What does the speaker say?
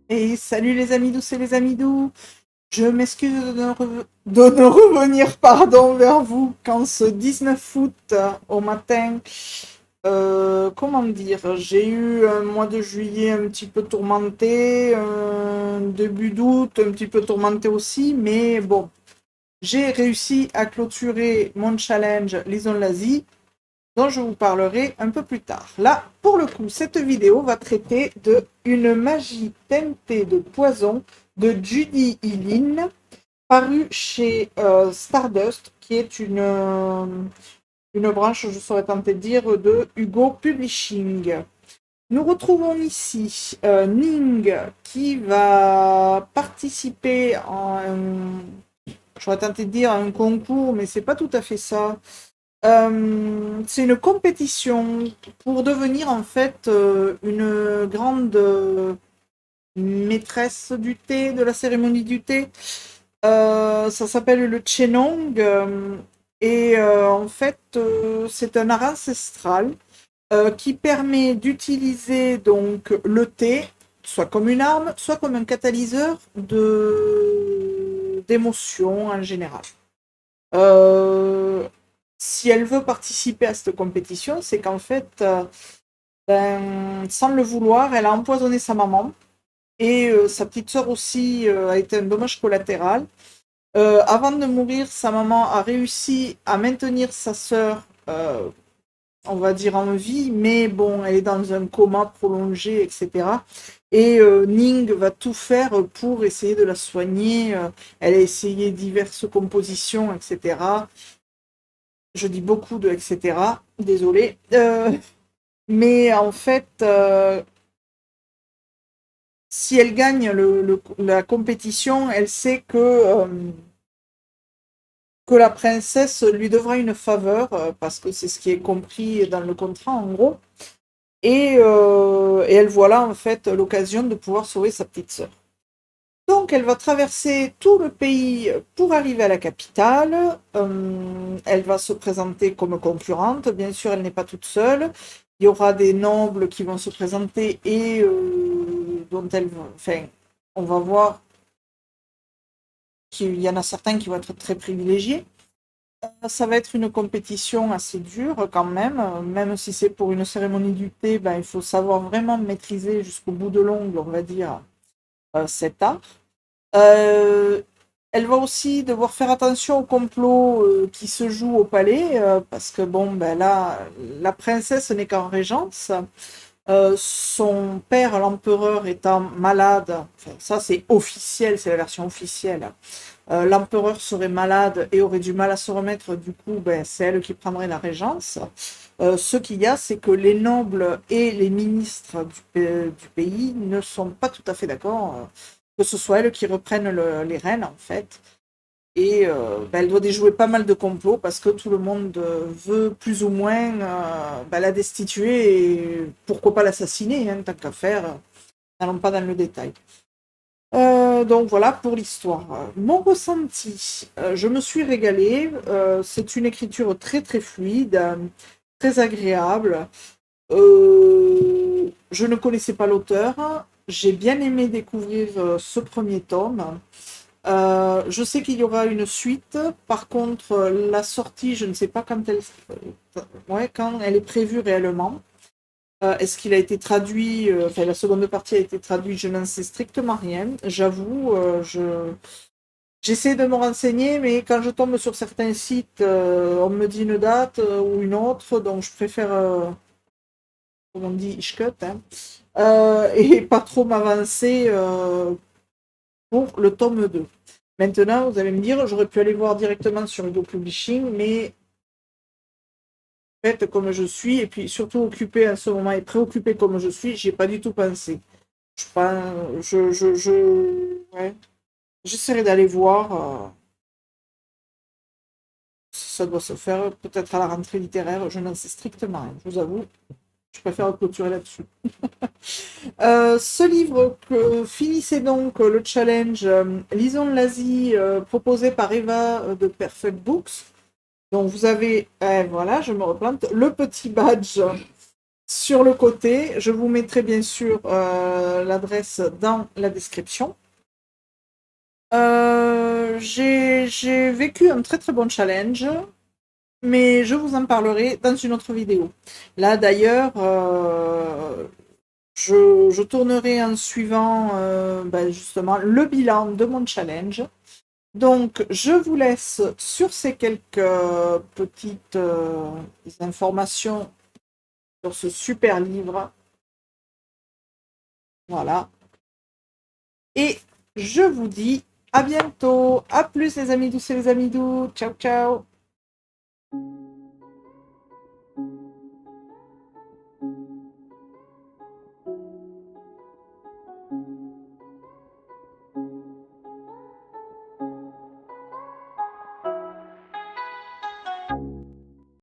Et salut les amis douces et les amis doux. Je m'excuse de ne revenir vers vous quand ce 19 août au matin, comment dire, j'ai eu un mois de juillet un petit peu tourmenté, un début d'août un petit peu tourmenté aussi, mais bon, j'ai réussi à clôturer mon challenge Lison Lazy dont je vous parlerai un peu plus tard. Là, pour le coup, cette vidéo va traiter de Une magie teintée de poison de Judy Hillin, paru chez Stardust, qui est une branche, je serais tenté de dire, de Hugo Publishing. Nous retrouvons ici Ning qui va participer à je serais tenté de dire un concours, mais c'est pas tout à fait ça. C'est une compétition pour devenir en fait une grande maîtresse du thé, de la cérémonie du thé. Ça s'appelle le Chenong et en fait c'est un art ancestral qui permet d'utiliser donc le thé soit comme une arme, soit comme un catalyseur de d'émotions en général. Euh, Si elle veut participer à cette compétition, c'est qu'en fait, sans le vouloir, elle a empoisonné sa maman et sa petite sœur aussi a été un dommage collatéral. Avant de mourir, sa maman a réussi à maintenir sa sœur, on va dire, en vie, mais bon, elle est dans un coma prolongé, etc. Et Ning va tout faire pour essayer de la soigner. Elle a essayé diverses compositions, etc. Je dis beaucoup de etc. Désolé. Mais en fait, si elle gagne la compétition, elle sait que la princesse lui devra une faveur, parce que c'est ce qui est compris dans le contrat en gros. Et elle voit là en fait l'occasion de pouvoir sauver sa petite sœur. Donc elle va traverser tout le pays pour arriver à la capitale. Elle va se présenter comme concurrente. Bien sûr, elle n'est pas toute seule. Il y aura des nobles qui vont se présenter et dont elle va, enfin, on va voir qu'il y en a certains qui vont être très privilégiés. Ça va être une compétition assez dure quand même, même si c'est pour une cérémonie du thé, ben, il faut savoir vraiment maîtriser jusqu'au bout de l'ongle, on va dire, cet art. Euh, Elle va aussi devoir faire attention au complot qui se joue au palais, parce que bon, ben là, la princesse n'est qu'en régence. Son père, l'empereur, étant malade, enfin, ça c'est officiel, c'est la version officielle. L'empereur serait malade et aurait du mal à se remettre, du coup, ben, c'est elle qui prendrait la régence. Ce qu'il y a, c'est que les nobles et les ministres du pays ne sont pas tout à fait d'accord que ce soit elle qui reprenne les rênes, en fait. Et ben, elle doit déjouer pas mal de complots parce que tout le monde veut plus ou moins ben, la destituer et pourquoi pas l'assassiner, hein, tant qu'à faire. N'allons pas dans le détail. Donc voilà pour l'histoire. Mon ressenti, je me suis régalée. C'est une écriture très très fluide, très agréable. Je ne connaissais pas l'auteur. J'ai bien aimé découvrir ce premier tome. Je sais qu'il y aura une suite. Par contre, la sortie, je ne sais pas ouais, quand elle est prévue réellement. Est-ce qu'il a été traduit, enfin la seconde partie a été traduite, je n'en sais strictement rien. J'avoue, j'essaie de me renseigner, mais quand je tombe sur certains sites, on me dit une date ou une autre, donc je préfère, comme on dit, ishcut, hein, et pas trop m'avancer pour le tome 2. Maintenant, vous allez me dire, j'aurais pu aller voir directement sur Hugo Publishing, mais faite comme je suis, et puis surtout occupée en ce moment et préoccupée comme je suis, j'y ai pas du tout pensé. Ouais. J'essaierai d'aller voir si ça doit se faire peut-être à la rentrée littéraire. Je n'en sais strictement rien, je vous avoue. Je préfère clôturer là-dessus. Ce livre finissait donc le challenge Lisons l'Asie proposé par Eva de Perfect Books. Donc vous avez, voilà, je me replante, le petit badge sur le côté. Je vous mettrai bien sûr l'adresse dans la description. J'ai vécu un très très bon challenge, mais je vous en parlerai dans une autre vidéo. Là d'ailleurs, je tournerai en suivant ben, justement le bilan de mon challenge. Donc, je vous laisse sur ces quelques petites informations sur ce super livre. Voilà. Et je vous dis à bientôt. À plus les amis douces et les amis doux. Ciao, ciao.